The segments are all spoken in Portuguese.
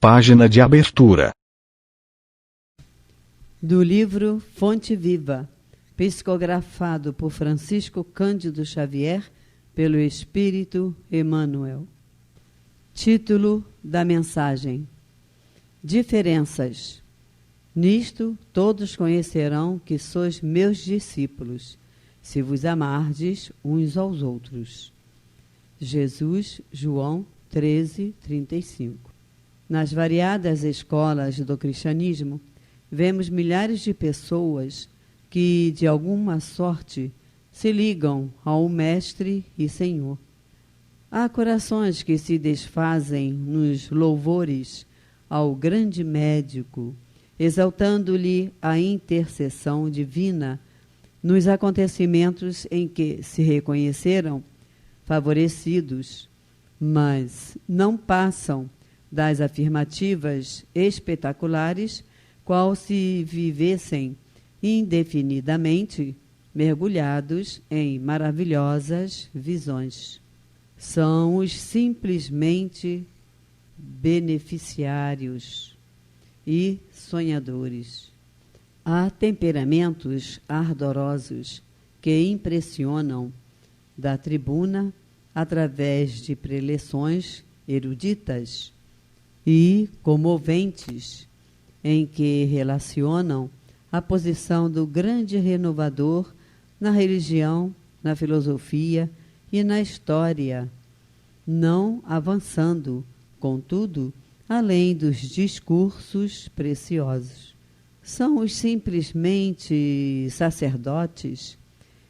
página de abertura. Do livro Fonte Viva, psicografado por Francisco Cândido Xavier, pelo Espírito Emmanuel. Título da mensagem: Diferenças. Nisto todos conhecerão que sois meus discípulos, se vos amardes uns aos outros. Jesus, João 13:35. Nas variadas escolas do cristianismo, vemos milhares de pessoas que, de alguma sorte, se ligam ao Mestre e Senhor. Há corações que se desfazem nos louvores ao grande médico, exaltando-lhe a intercessão divina nos acontecimentos em que se reconheceram favorecidos, mas não passam das afirmativas espetaculares, qual se vivessem indefinidamente mergulhados em maravilhosas visões. São os simplesmente beneficiários e sonhadores. Há temperamentos ardorosos que impressionam da tribuna através de preleções eruditas e comoventes, em que relacionam a posição do grande renovador na religião, na filosofia e na história, não avançando, contudo, além dos discursos preciosos. São os simplesmente sacerdotes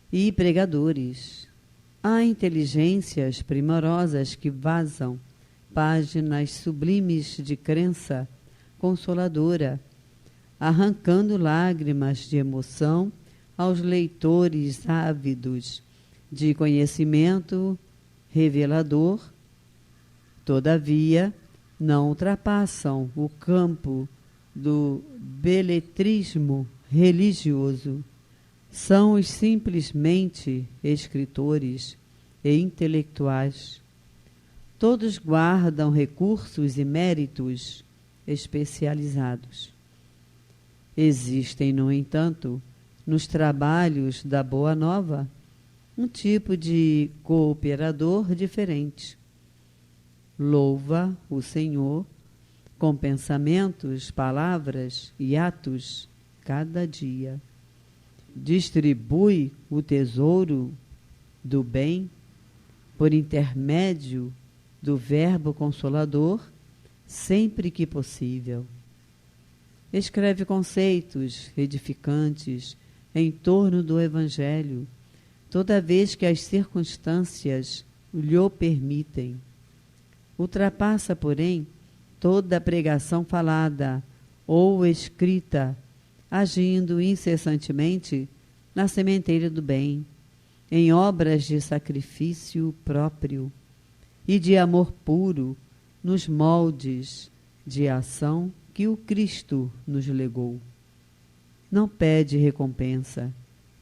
e pregadores. Há inteligências primorosas que vazam páginas sublimes de crença consoladora, arrancando lágrimas de emoção aos leitores ávidos de conhecimento revelador. Todavia, não ultrapassam o campo do beletrismo religioso. São os simplesmente escritores e intelectuais. Todos guardam recursos e méritos especializados. Existem, no entanto, nos trabalhos da Boa Nova, um tipo de cooperador diferente. Louva o Senhor com pensamentos, palavras e atos cada dia. Distribui o tesouro do bem por intermédio do Verbo Consolador sempre que possível. Escreve conceitos edificantes em torno do Evangelho, toda vez que as circunstâncias lhe o permitem. Ultrapassa, porém, toda a pregação falada ou escrita, agindo incessantemente na sementeira do bem, em obras de sacrifício próprio e de amor puro, nos moldes de ação que o Cristo nos legou. Não pede recompensa,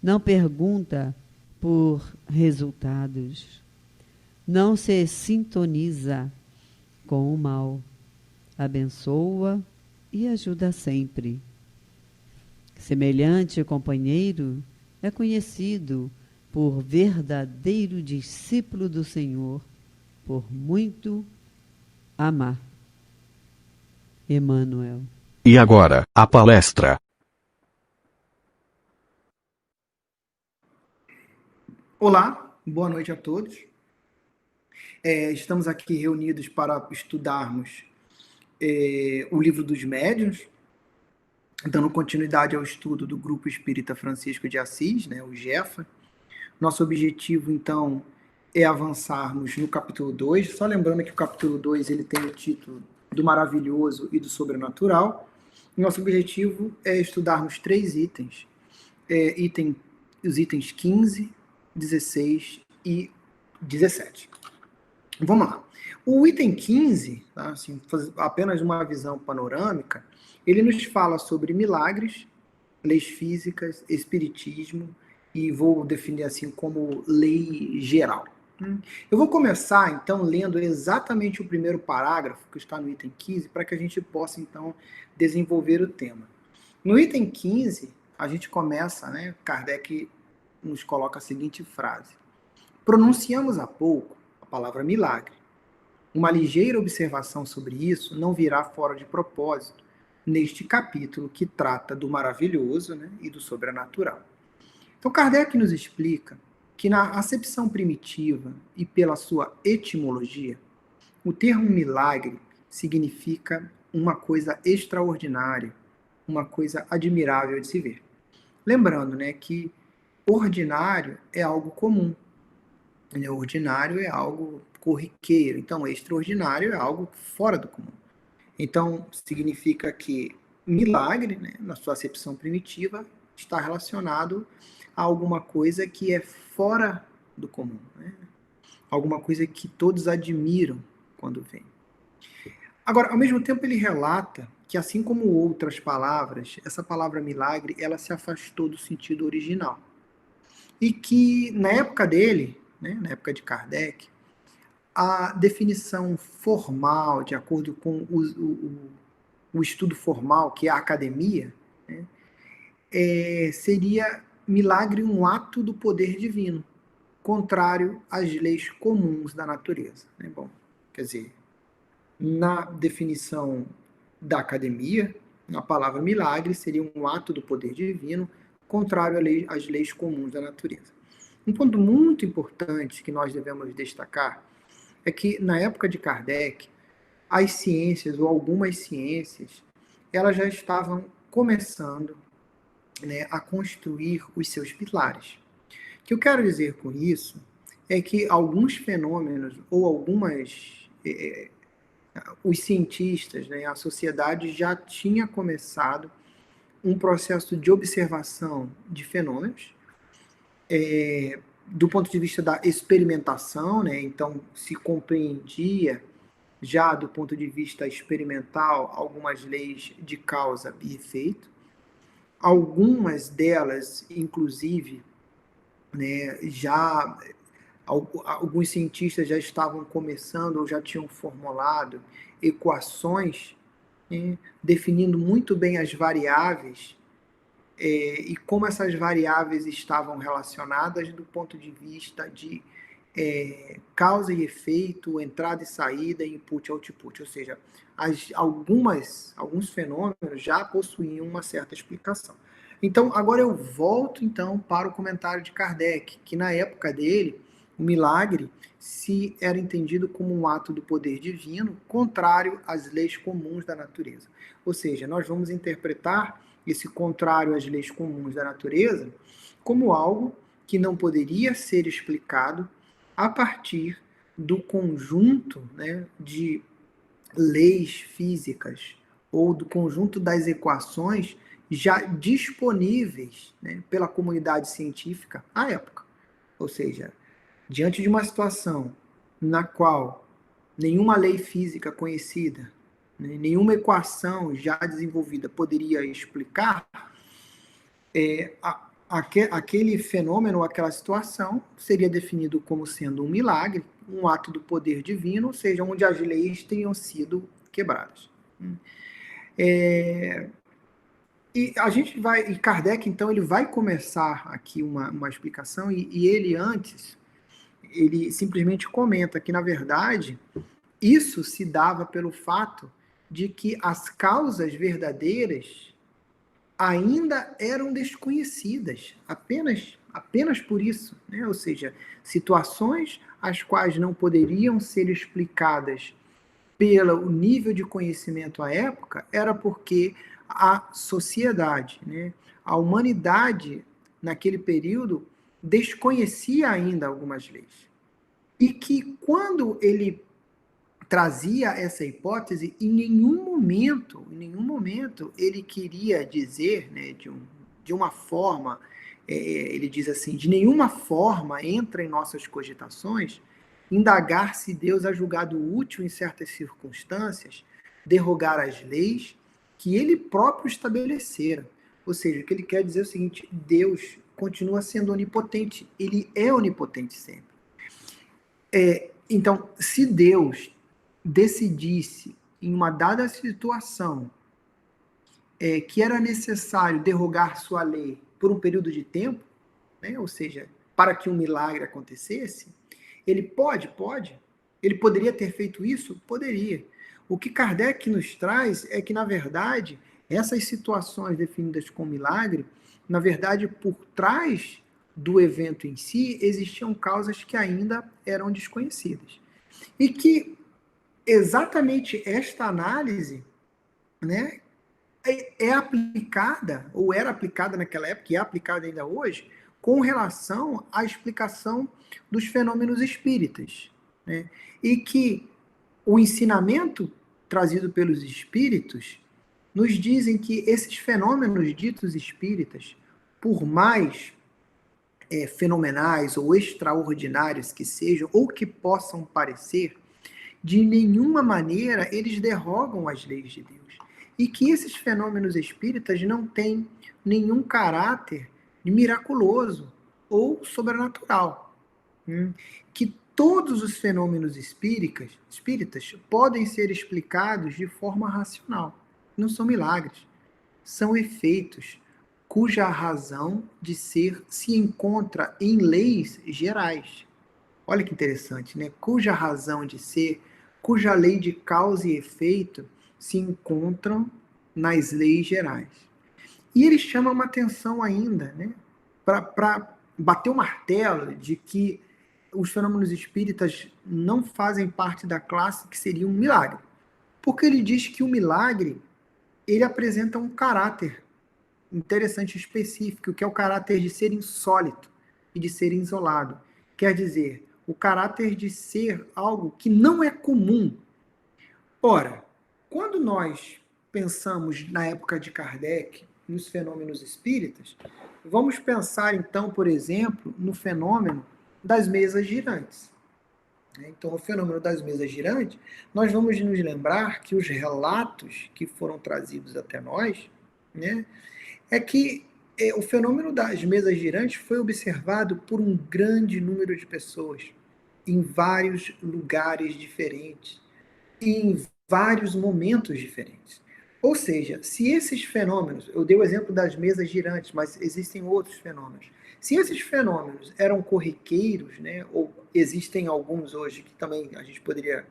não pergunta por resultados, não se sintoniza com o mal, abençoa e ajuda sempre. Semelhante companheiro é conhecido por verdadeiro discípulo do Senhor, por muito amar. Emmanuel. E agora, a palestra. Olá, boa noite a todos. Estamos aqui reunidos para estudarmos o Livro dos Médiuns, dando continuidade ao estudo do Grupo Espírita Francisco de Assis, o GEFA. Nosso objetivo, então, é avançarmos no capítulo 2, só lembrando que o capítulo 2 ele tem o título do maravilhoso e do sobrenatural. Nosso objetivo é estudarmos 3 itens, os itens 15, 16 e 17. Vamos lá. O item 15, tá, assim, apenas uma visão panorâmica, ele nos fala sobre milagres, leis físicas, espiritismo, e vou definir assim como lei geral. Eu vou começar, então, lendo exatamente o primeiro parágrafo, que está no item 15, para que a gente possa, então, desenvolver o tema. No item 15, a gente começa, né, Kardec nos coloca a seguinte frase: pronunciamos há pouco a palavra milagre. Uma ligeira observação sobre isso não virá fora de propósito neste capítulo que trata do maravilhoso, né, e do sobrenatural. Então, Kardec nos explica que na acepção primitiva e pela sua etimologia, o termo milagre significa uma coisa extraordinária, uma coisa admirável de se ver. Lembrando, né, que ordinário é algo comum, né, ordinário é algo corriqueiro, então extraordinário é algo fora do comum. Então, significa que milagre, né, na sua acepção primitiva, está relacionado a alguma coisa que é fora do comum, né? Alguma coisa que todos admiram quando vem. Agora, ao mesmo tempo, ele relata que, assim como outras palavras, essa palavra milagre, ela se afastou do sentido original. E que, na época dele, né, na época de Kardec, a definição formal, de acordo com o estudo formal, que é a academia, né, seria milagre um ato do poder divino, contrário às leis comuns da natureza. Né? Bom, quer dizer, na definição da academia, a palavra milagre seria um ato do poder divino, contrário às leis comuns da natureza. Um ponto muito importante que nós devemos destacar é que, na época de Kardec, as ciências, ou algumas ciências, elas já estavam começando, né, a construir os seus pilares. O que eu quero dizer com isso é que alguns fenômenos, ou os cientistas, né, a sociedade já tinha começado um processo de observação de fenômenos, do ponto de vista da experimentação, né, então se compreendia já do ponto de vista experimental algumas leis de causa e efeito. Algumas delas, inclusive, né, já alguns cientistas já estavam começando ou já tinham formulado equações, né, definindo muito bem as variáveis e como essas variáveis estavam relacionadas do ponto de vista de causa e efeito, entrada e saída, input e output, ou seja, alguns fenômenos já possuíam uma certa explicação. Então, agora eu volto então para o comentário de Kardec, que na época dele, o milagre se era entendido como um ato do poder divino, contrário às leis comuns da natureza. Ou seja, nós vamos interpretar esse contrário às leis comuns da natureza como algo que não poderia ser explicado a partir do conjunto, né, de leis físicas ou do conjunto das equações já disponíveis, né, pela comunidade científica à época. Ou seja, diante de uma situação na qual nenhuma lei física conhecida, né, nenhuma equação já desenvolvida poderia explicar, aquele fenômeno, aquela situação, seria definido como sendo um milagre, um ato do poder divino, ou seja, onde as leis tenham sido quebradas. E Kardec, então, ele vai começar aqui uma explicação, e ele antes, ele simplesmente comenta que, na verdade, isso se dava pelo fato de que as causas verdadeiras ainda eram desconhecidas, apenas por isso, né? Ou seja, situações as quais não poderiam ser explicadas pelo nível de conhecimento à época, era porque a sociedade, né, a humanidade, naquele período, desconhecia ainda algumas leis. E que quando ele trazia essa hipótese, em nenhum momento ele queria dizer, né, de uma forma, ele diz assim, de nenhuma forma entra em nossas cogitações indagar se Deus é julgado útil em certas circunstâncias, derrogar as leis que ele próprio estabelecera. Ou seja, o que ele quer dizer é o seguinte: Deus continua sendo onipotente, ele é onipotente sempre. Então, se Deus decidisse, em uma dada situação, que era necessário derrogar sua lei por um período de tempo, né, ou seja, para que um milagre acontecesse, ele pode. Ele poderia ter feito isso? Poderia. O que Kardec nos traz é que, na verdade, essas situações definidas como milagre, na verdade, por trás do evento em si, existiam causas que ainda eram desconhecidas. E que exatamente esta análise, né, é aplicada, ou era aplicada naquela época, e é aplicada ainda hoje, com relação à explicação dos fenômenos espíritas. Né? E que o ensinamento trazido pelos espíritos nos dizem que esses fenômenos ditos espíritas, por mais fenomenais ou extraordinários que sejam, ou que possam parecer, de nenhuma maneira eles derrogam as leis de Deus. E que esses fenômenos espíritas não têm nenhum caráter miraculoso ou sobrenatural. Que todos os fenômenos espíritas podem ser explicados de forma racional. Não são milagres, são efeitos cuja razão de ser se encontra em leis gerais. Olha que interessante, né? Cuja razão de ser, cuja lei de causa e efeito se encontram nas leis gerais. E ele chama uma atenção ainda, né? Para bater o martelo de que os fenômenos espíritas não fazem parte da classe que seria um milagre. Porque ele diz que o milagre, ele apresenta um caráter interessante, específico, que é o caráter de ser insólito e de ser isolado. Quer dizer, o caráter de ser algo que não é comum. Ora, quando nós pensamos na época de Kardec, nos fenômenos espíritas, vamos pensar então, por exemplo, no fenômeno das mesas girantes. Então, o fenômeno das mesas girantes, nós vamos nos lembrar que os relatos que foram trazidos até nós, né, é que o fenômeno das mesas girantes foi observado por um grande número de pessoas, em vários lugares diferentes, em vários momentos diferentes. Ou seja, se esses fenômenos, eu dei o exemplo das mesas girantes, mas existem outros fenômenos. Se esses fenômenos eram corriqueiros, né, ou existem alguns hoje que também a gente poderia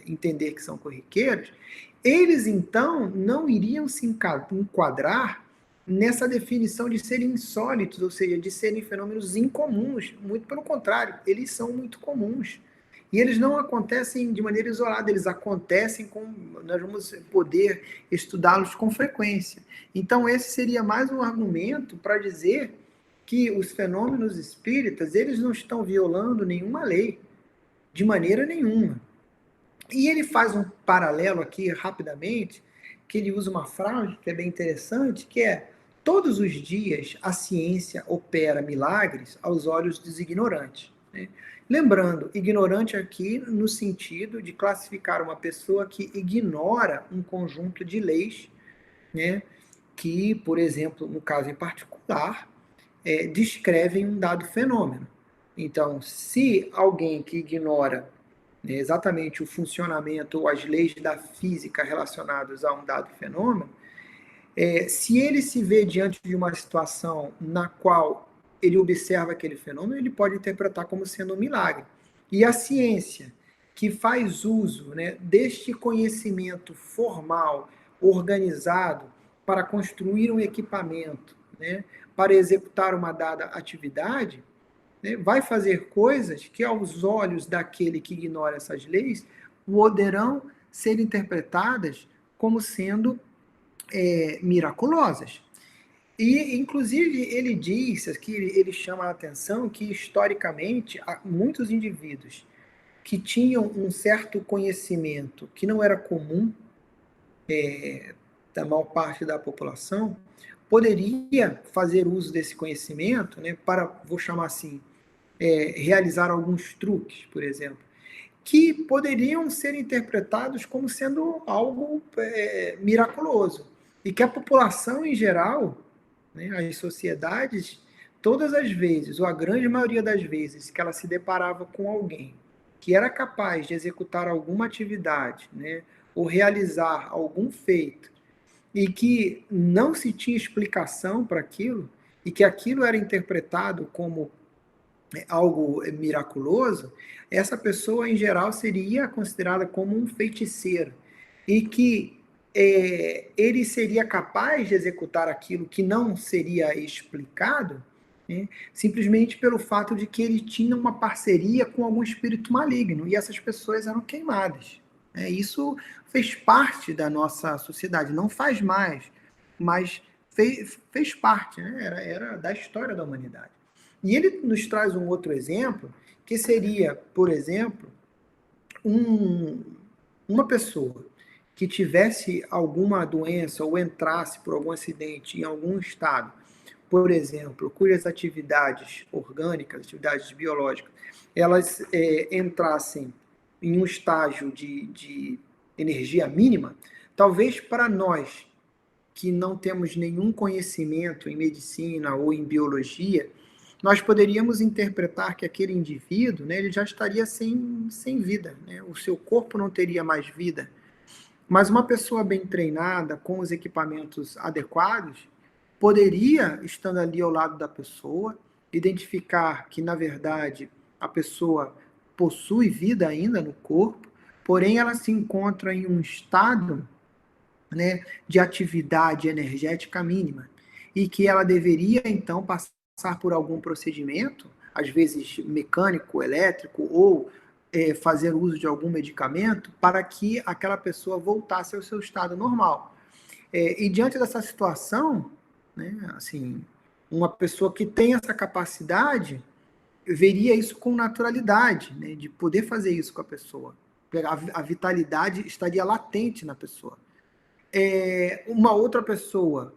entender que são corriqueiros, eles então não iriam se enquadrar nessa definição de serem insólitos, ou seja, de serem fenômenos incomuns. Muito pelo contrário, eles são muito comuns. E eles não acontecem de maneira isolada, eles acontecem nós vamos poder estudá-los com frequência. Então esse seria mais um argumento para dizer que os fenômenos espíritas, eles não estão violando nenhuma lei, de maneira nenhuma. E ele faz um paralelo aqui, rapidamente, que ele usa uma frase que é bem interessante, que é: todos os dias a ciência opera milagres aos olhos dos ignorantes. Né? Lembrando, ignorante aqui no sentido de classificar uma pessoa que ignora um conjunto de leis, né, que, por exemplo, no caso em particular, descrevem um dado fenômeno. Então, se alguém que ignora exatamente o funcionamento ou as leis da física relacionadas a um dado fenômeno, se ele se vê diante de uma situação na qual ele observa aquele fenômeno, ele pode interpretar como sendo um milagre. E a ciência, que faz uso, né, deste conhecimento formal, organizado, para construir um equipamento, né, para executar uma dada atividade, né, vai fazer coisas que, aos olhos daquele que ignora essas leis, poderão ser interpretadas como sendo miraculosas. E, inclusive, ele diz, aqui ele chama a atenção que, historicamente, muitos indivíduos que tinham um certo conhecimento que não era comum da maior parte da população, poderia fazer uso desse conhecimento, né, para, vou chamar assim, realizar alguns truques, por exemplo, que poderiam ser interpretados como sendo algo miraculoso. E que a população em geral, né, as sociedades, todas as vezes, ou a grande maioria das vezes, que ela se deparava com alguém que era capaz de executar alguma atividade, né, ou realizar algum feito, e que não se tinha explicação para aquilo, e que aquilo era interpretado como algo miraculoso, essa pessoa, em geral, seria considerada como um feiticeiro. E que ele seria capaz de executar aquilo que não seria explicado, né, simplesmente pelo fato de que ele tinha uma parceria com algum espírito maligno, e essas pessoas eram queimadas. Isso fez parte da nossa sociedade, não faz mais, mas fez parte, né, era da história da humanidade. E ele nos traz um outro exemplo, que seria, por exemplo, uma pessoa que tivesse alguma doença ou entrasse por algum acidente em algum estado, por exemplo, cujas atividades orgânicas, atividades biológicas, elas entrassem em um estágio de energia mínima, talvez para nós que não temos nenhum conhecimento em medicina ou em biologia, nós poderíamos interpretar que aquele indivíduo, né, ele já estaria sem vida, né? O seu corpo não teria mais vida. Mas uma pessoa bem treinada, com os equipamentos adequados, poderia, estando ali ao lado da pessoa, identificar que, na verdade, a pessoa possui vida ainda no corpo, porém ela se encontra em um estado, né, de atividade energética mínima, e que ela deveria, então, passar por algum procedimento, às vezes mecânico, elétrico, ou fazer uso de algum medicamento, para que aquela pessoa voltasse ao seu estado normal. E diante dessa situação, né, assim, uma pessoa que tem essa capacidade veria isso com naturalidade, né, de poder fazer isso com a pessoa. A vitalidade estaria latente na pessoa. Uma outra pessoa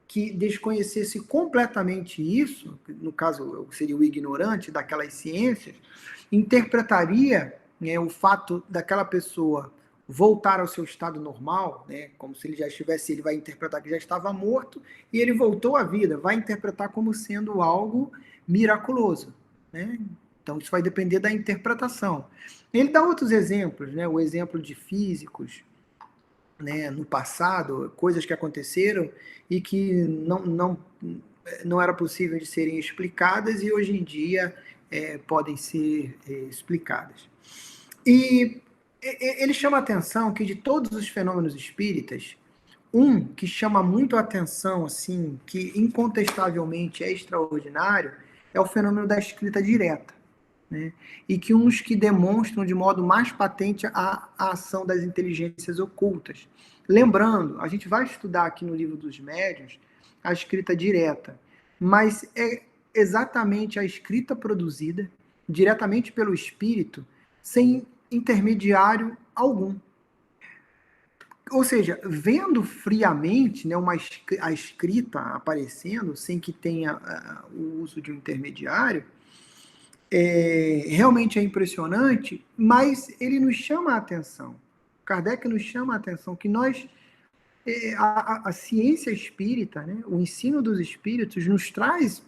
que desconhecesse completamente isso, no caso seria o ignorante daquelas ciências, interpretaria, né, o fato daquela pessoa voltar ao seu estado normal, né, como se ele já estivesse, ele vai interpretar que já estava morto e ele voltou à vida, vai interpretar como sendo algo miraculoso, né? Então isso vai depender da interpretação. Ele dá outros exemplos, né, o exemplo de físicos, né, no passado, coisas que aconteceram e que não era possível de serem explicadas e hoje em dia podem ser explicadas. E ele chama a atenção que de todos os fenômenos espíritas, um que chama muito a atenção, assim, que incontestavelmente é extraordinário, é o fenômeno da escrita direta, né? E que uns que demonstram de modo mais patente a ação das inteligências ocultas. Lembrando, a gente vai estudar aqui no Livro dos Médiuns a escrita direta, mas é exatamente a escrita produzida diretamente pelo espírito, sem intermediário algum. Ou seja, vendo friamente, né, a escrita aparecendo, sem que tenha o uso de um intermediário, realmente é impressionante, mas ele nos chama a atenção. Kardec nos chama a atenção que nós, a ciência espírita, né, o ensino dos espíritos, nos traz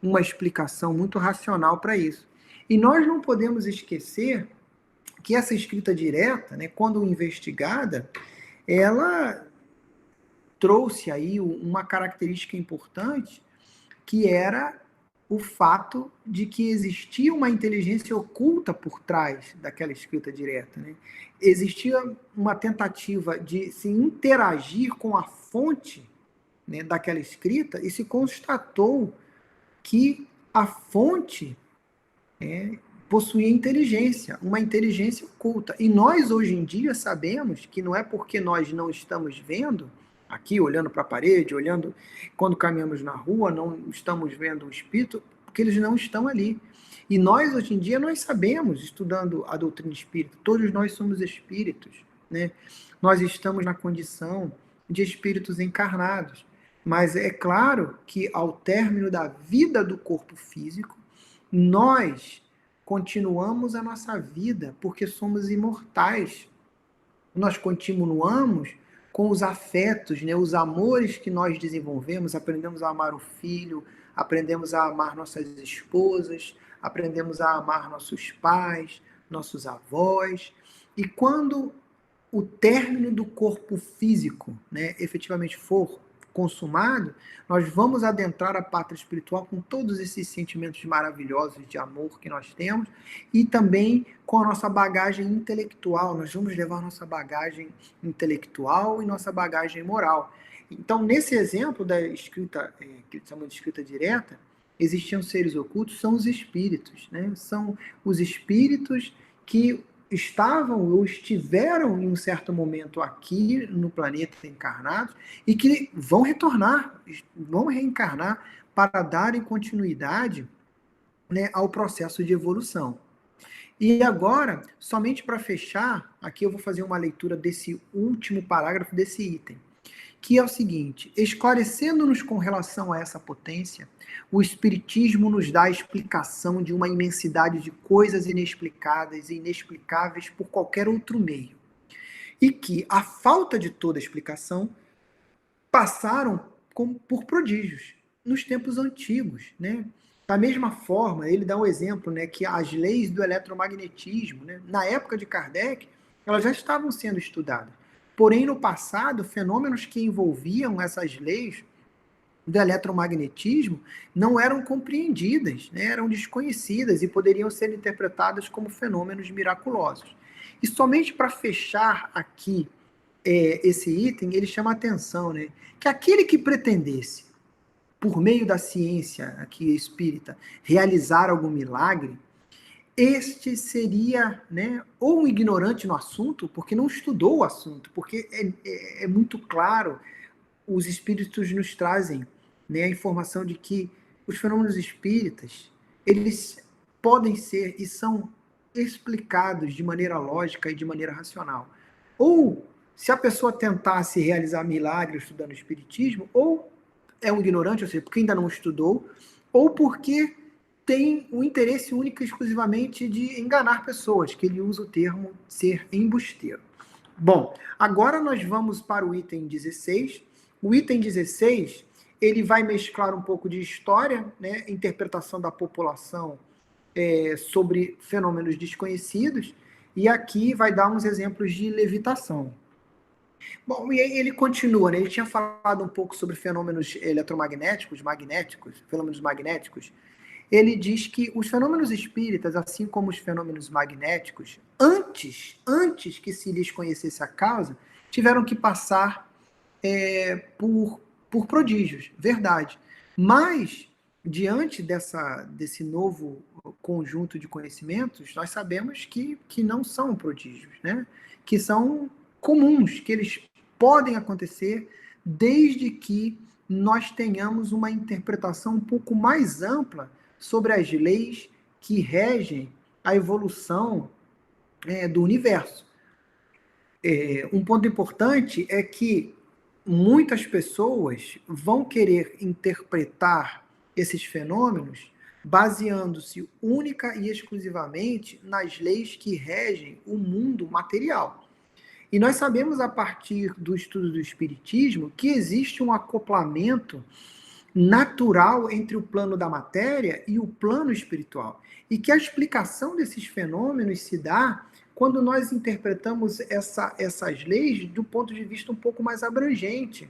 uma explicação muito racional para isso. E nós não podemos esquecer que essa escrita direta, né, quando investigada, ela trouxe aí uma característica importante, que era o fato de que existia uma inteligência oculta por trás daquela escrita direta, né? Existia uma tentativa de se interagir com a fonte, né, daquela escrita, e se constatou que a fonte possuía inteligência, uma inteligência oculta. E nós, hoje em dia, sabemos que não é porque nós não estamos vendo, aqui olhando para a parede, olhando quando caminhamos na rua, não estamos vendo o espírito, porque eles não estão ali. E nós, hoje em dia, nós sabemos, estudando a doutrina espírita, todos nós somos espíritos, né? Nós estamos na condição de espíritos encarnados. Mas é claro que ao término da vida do corpo físico, nós continuamos a nossa vida, porque somos imortais. Nós continuamos com os afetos, né, os amores que nós desenvolvemos, aprendemos a amar o filho, aprendemos a amar nossas esposas, aprendemos a amar nossos pais, nossos avós, e quando o término do corpo físico, né, efetivamente for consumado, nós vamos adentrar a pátria espiritual com todos esses sentimentos maravilhosos de amor que nós temos e também com a nossa bagagem intelectual. Nós vamos levar nossa bagagem intelectual e nossa bagagem moral. Então, nesse exemplo da escrita, que chamamos de escrita direta, existiam seres ocultos, são os espíritos, né? São os espíritos que estavam ou estiveram em um certo momento aqui no planeta encarnados e que vão retornar, vão reencarnar para darem continuidade, né, ao processo de evolução. E agora, somente para fechar, aqui eu vou fazer uma leitura desse último parágrafo desse item, que é o seguinte: esclarecendo-nos com relação a essa potência, o Espiritismo nos dá a explicação de uma imensidade de coisas inexplicadas e inexplicáveis por qualquer outro meio. E que, a falta de toda explicação, passaram por prodígios nos tempos antigos, né? Da mesma forma, ele dá um exemplo, né, que as leis do eletromagnetismo, né, na época de Kardec, elas já estavam sendo estudadas. Porém, no passado, fenômenos que envolviam essas leis do eletromagnetismo não eram compreendidas, né, eram desconhecidas e poderiam ser interpretadas como fenômenos miraculosos. E somente para fechar aqui esse item, ele chama a atenção, né, que aquele que pretendesse, por meio da ciência aqui espírita, realizar algum milagre, este seria, né, ou um ignorante no assunto, porque não estudou o assunto, porque é muito claro, os espíritos nos trazem, né, a informação de que os fenômenos espíritas, eles podem ser e são explicados de maneira lógica e de maneira racional. Ou, se a pessoa tentasse realizar milagres estudando o espiritismo, ou é um ignorante, ou seja, porque ainda não estudou, ou porque tem o interesse único e exclusivamente de enganar pessoas, que ele usa o termo ser embusteiro. Bom, agora nós vamos para o item 16. O item 16, ele vai mesclar um pouco de história, né, interpretação da população sobre fenômenos desconhecidos, e aqui vai dar uns exemplos de levitação. Bom, e aí ele continua, né? Ele tinha falado um pouco sobre fenômenos eletromagnéticos, fenômenos magnéticos. Ele diz que os fenômenos espíritas, assim como os fenômenos magnéticos, antes que se lhes conhecesse a causa, tiveram que passar por prodígios, verdade. Mas, diante desse novo conjunto de conhecimentos, nós sabemos que não são prodígios, né? Que são comuns, que eles podem acontecer desde que nós tenhamos uma interpretação um pouco mais ampla sobre as leis que regem a evolução do universo. Um ponto importante é que muitas pessoas vão querer interpretar esses fenômenos baseando-se única e exclusivamente nas leis que regem o mundo material. E nós sabemos, a partir do estudo do Espiritismo, que existe um acoplamento natural entre o plano da matéria e o plano espiritual. E que a explicação desses fenômenos se dá quando nós interpretamos essas leis do ponto de vista um pouco mais abrangente.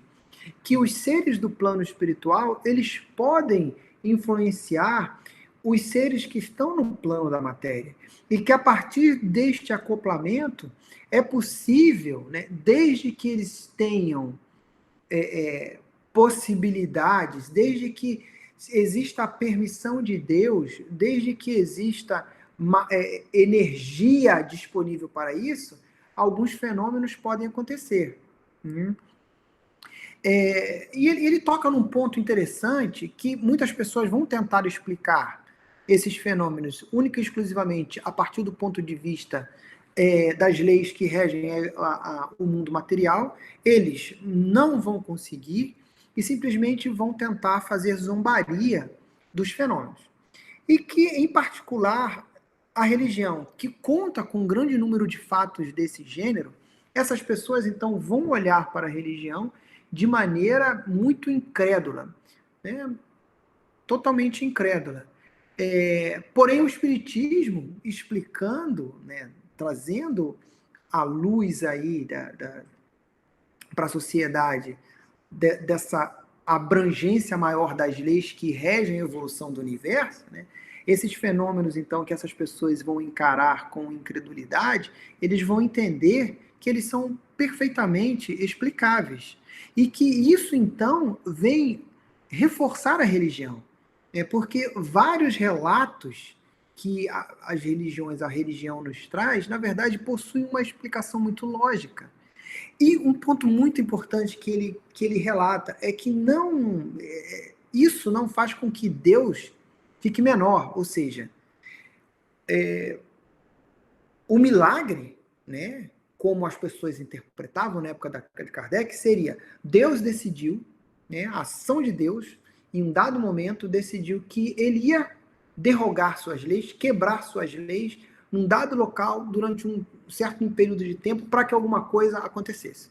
Que os seres do plano espiritual, eles podem influenciar os seres que estão no plano da matéria. E que a partir deste acoplamento é possível, né, desde que eles tenham possibilidades, desde que exista a permissão de Deus, desde que exista energia disponível para isso, alguns fenômenos podem acontecer. E ele toca num ponto interessante que muitas pessoas vão tentar explicar esses fenômenos única e exclusivamente a partir do ponto de vista das leis que regem o mundo material. Eles não vão conseguir e simplesmente vão tentar fazer zombaria dos fenômenos. E que, em particular, a religião, que conta com um grande número de fatos desse gênero, essas pessoas, então, vão olhar para a religião de maneira muito incrédula, né? totalmente incrédula. Porém, o Espiritismo, explicando, né, trazendo a luz aí para a sociedade dessa abrangência maior das leis que regem a evolução do universo, né, esses fenômenos, então, que essas pessoas vão encarar com incredulidade, eles vão entender que eles são perfeitamente explicáveis. E que isso, então, vem reforçar a religião. Porque vários relatos que a religião nos traz, na verdade, possuem uma explicação muito lógica. E um ponto muito importante que ele relata é que isso não faz com que Deus fique menor, ou seja, o milagre, né, como as pessoas interpretavam na época de Kardec, seria Deus decidiu, né, a ação de Deus, em um dado momento, decidiu que ele ia derrogar suas leis, quebrar suas leis, num dado local, durante um certo período de tempo, para que alguma coisa acontecesse.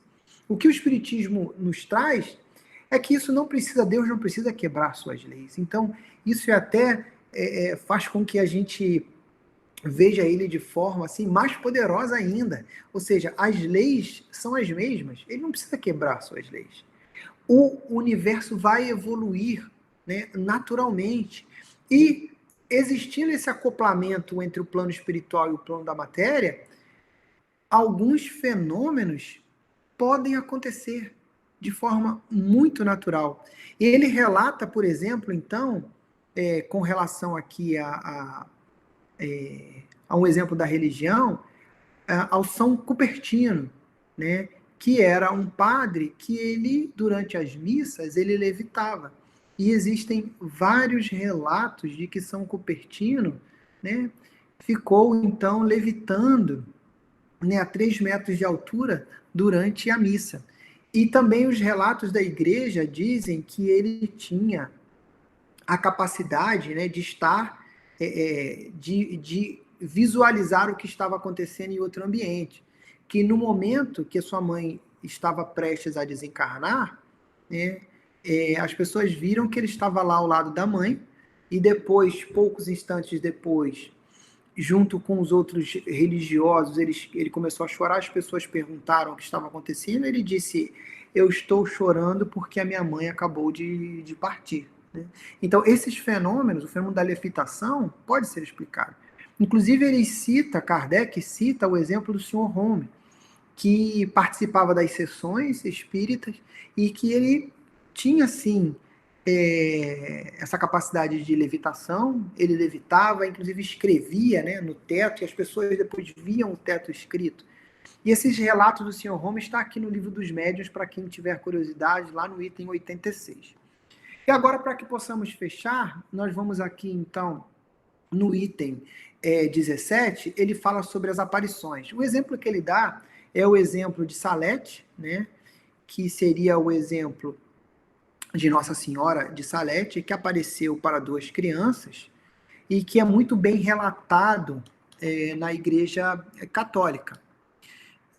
O que o Espiritismo nos traz é que isso não precisa, Deus não precisa quebrar suas leis. Então, isso até faz com que a gente veja ele de forma assim mais poderosa ainda. Ou seja, as leis são as mesmas. Ele não precisa quebrar suas leis. O universo vai evoluir, né, naturalmente. E existindo esse acoplamento entre o plano espiritual e o plano da matéria, alguns fenômenos podem acontecer de forma muito natural. Ele relata, por exemplo, então, com relação aqui a um exemplo da religião, ao São Cupertino, né, que era um padre que ele, durante as missas, ele levitava. E existem vários relatos de que São Cupertino, né, ficou, então, levitando, né, a 3 metros de altura durante a missa. E também os relatos da igreja dizem que ele tinha a capacidade, né, de estar, de visualizar o que estava acontecendo em outro ambiente. Que no momento que sua mãe estava prestes a desencarnar, né, as pessoas viram que ele estava lá ao lado da mãe, e depois, poucos instantes depois, junto com os outros religiosos, ele começou a chorar, as pessoas perguntaram o que estava acontecendo, ele disse, eu estou chorando porque a minha mãe acabou de partir. Né? Então, esses fenômenos, o fenômeno da levitação, pode ser explicado. Inclusive, Kardec cita o exemplo do Sr. Home, que participava das sessões espíritas e que ele tinha, sim, essa capacidade de levitação, ele levitava, inclusive escrevia, né, no teto, e as pessoas depois viam o teto escrito. E esses relatos do Sr. Home está aqui no Livro dos Médiuns, para quem tiver curiosidade, lá no item 86. E agora, para que possamos fechar, nós vamos aqui, então, no item 17, ele fala sobre as aparições. O exemplo que ele dá é o exemplo de Salete, né, que seria o exemplo de Nossa Senhora de Salete, que apareceu para 2 crianças e que é muito bem relatado na Igreja Católica.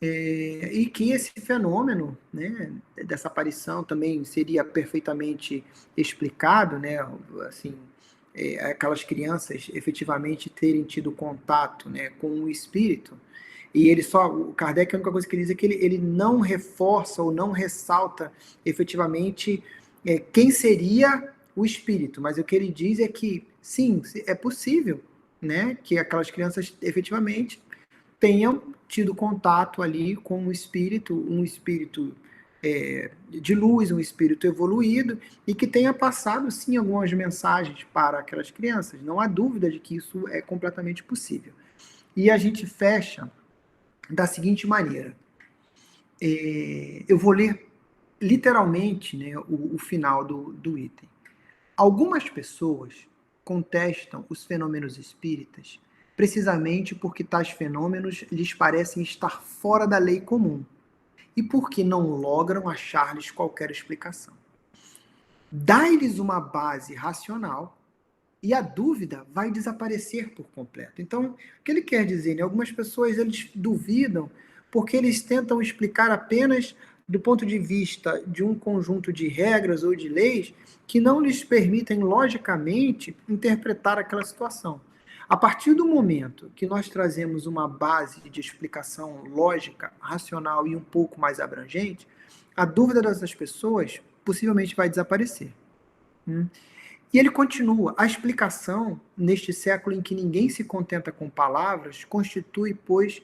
E que esse fenômeno, né, dessa aparição também seria perfeitamente explicado, né, assim, aquelas crianças efetivamente terem tido contato, né, com o espírito. E o Kardec, a única coisa que ele diz é que ele não reforça ou não ressalta efetivamente quem seria o espírito, mas o que ele diz é que, sim, é possível, né, que aquelas crianças efetivamente tenham tido contato ali com um espírito de luz, um espírito evoluído, e que tenha passado, sim, algumas mensagens para aquelas crianças. Não há dúvida de que isso é completamente possível. E a gente fecha da seguinte maneira. Eu vou ler literalmente, né, o final do item. Algumas pessoas contestam os fenômenos espíritas precisamente porque tais fenômenos lhes parecem estar fora da lei comum e porque não logram achar-lhes qualquer explicação. Dai-lhes uma base racional e a dúvida vai desaparecer por completo. Então, o que ele quer dizer? Né? Algumas pessoas eles duvidam porque eles tentam explicar apenas do ponto de vista de um conjunto de regras ou de leis que não lhes permitem, logicamente, interpretar aquela situação. A partir do momento que nós trazemos uma base de explicação lógica, racional e um pouco mais abrangente, a dúvida dessas pessoas possivelmente vai desaparecer. E ele continua: a explicação, neste século em que ninguém se contenta com palavras, constitui, pois,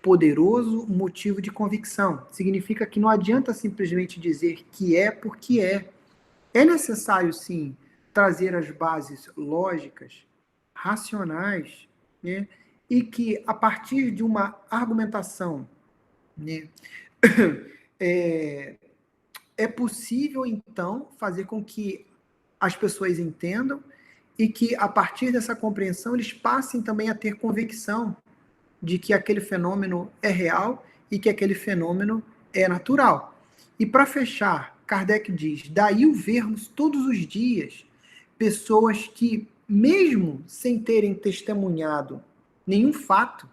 poderoso motivo de convicção. Significa que não adianta simplesmente dizer que é porque é. É necessário, sim, trazer as bases lógicas, racionais, né? E que, a partir de uma argumentação, né, é possível, então, fazer com que as pessoas entendam e que, a partir dessa compreensão, eles passem também a ter convicção de que aquele fenômeno é real e que aquele fenômeno é natural. E para fechar, Kardec diz: daí o vermos todos os dias pessoas que, mesmo sem terem testemunhado nenhum fato,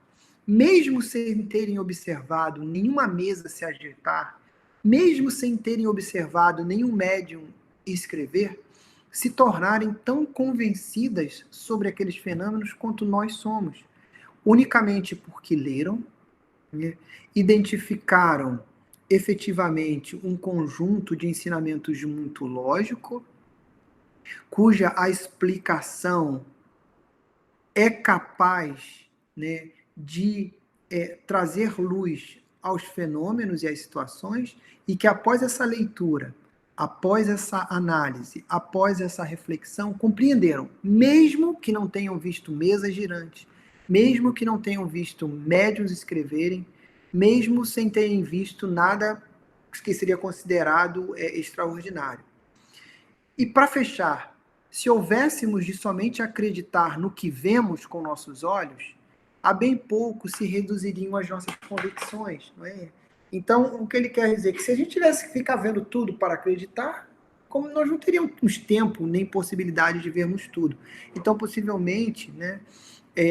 mesmo sem terem observado nenhuma mesa se agitar, mesmo sem terem observado nenhum médium escrever, se tornarem tão convencidas sobre aqueles fenômenos quanto nós somos, unicamente porque leram, né, identificaram efetivamente um conjunto de ensinamentos muito lógico, cuja a explicação é capaz, né, de trazer luz aos fenômenos e às situações, e que após essa leitura, após essa análise, após essa reflexão, compreenderam, mesmo que não tenham visto mesas girantes, mesmo que não tenham visto médiuns escreverem, mesmo sem terem visto nada que seria considerado extraordinário. E para fechar, se houvéssemos de somente acreditar no que vemos com nossos olhos, a bem pouco se reduziriam as nossas convicções, não é? Então, o que ele quer dizer é que se a gente tivesse que ficar vendo tudo para acreditar, como nós não teríamos tempo nem possibilidade de vermos tudo. Então, possivelmente, né,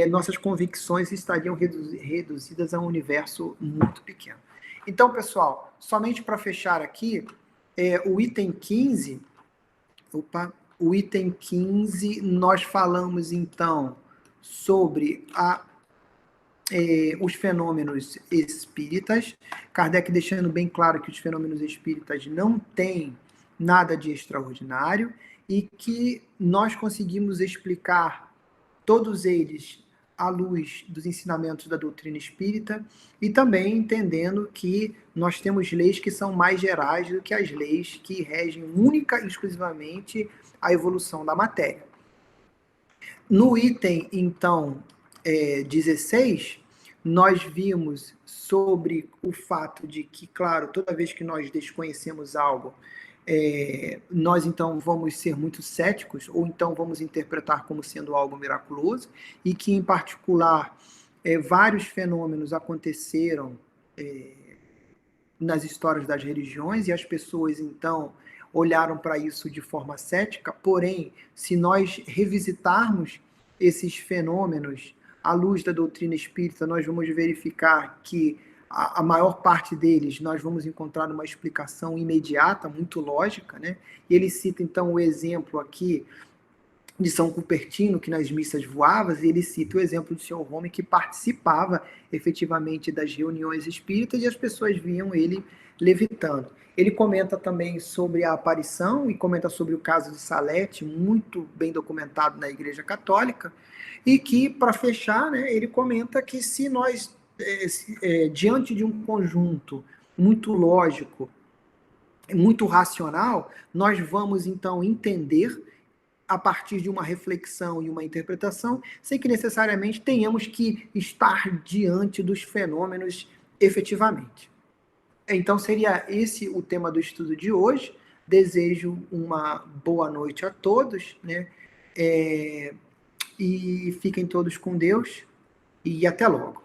nossas convicções estariam reduzidas a um universo muito pequeno. Então, pessoal, somente para fechar aqui, o item 15, nós falamos, então, sobre os fenômenos espíritas, Kardec deixando bem claro que os fenômenos espíritas não têm nada de extraordinário e que nós conseguimos explicar todos eles à luz dos ensinamentos da doutrina espírita e também entendendo que nós temos leis que são mais gerais do que as leis que regem única e exclusivamente a evolução da matéria. No item, então, 16, nós vimos sobre o fato de que, claro, toda vez que nós desconhecemos algo, nós então vamos ser muito céticos, ou então vamos interpretar como sendo algo miraculoso, e que, em particular, vários fenômenos aconteceram nas histórias das religiões, e as pessoas, então, olharam para isso de forma cética. Porém, se nós revisitarmos esses fenômenos à luz da doutrina espírita, nós vamos verificar que a maior parte deles nós vamos encontrar uma explicação imediata, muito lógica, né? E ele cita, então, o exemplo aqui de São Cupertino, que nas missas voava, e ele cita o exemplo do Sr. Home, que participava efetivamente das reuniões espíritas e as pessoas viam ele levitando. Ele comenta também sobre a aparição e comenta sobre o caso de Salete, muito bem documentado na Igreja Católica, e que, para fechar, né, ele comenta que se nós, diante de um conjunto muito lógico, muito racional, nós vamos, então, entender a partir de uma reflexão e uma interpretação, sem que necessariamente tenhamos que estar diante dos fenômenos efetivamente. Então, seria esse o tema do estudo de hoje. Desejo uma boa noite a todos, né? E fiquem todos com Deus e até logo.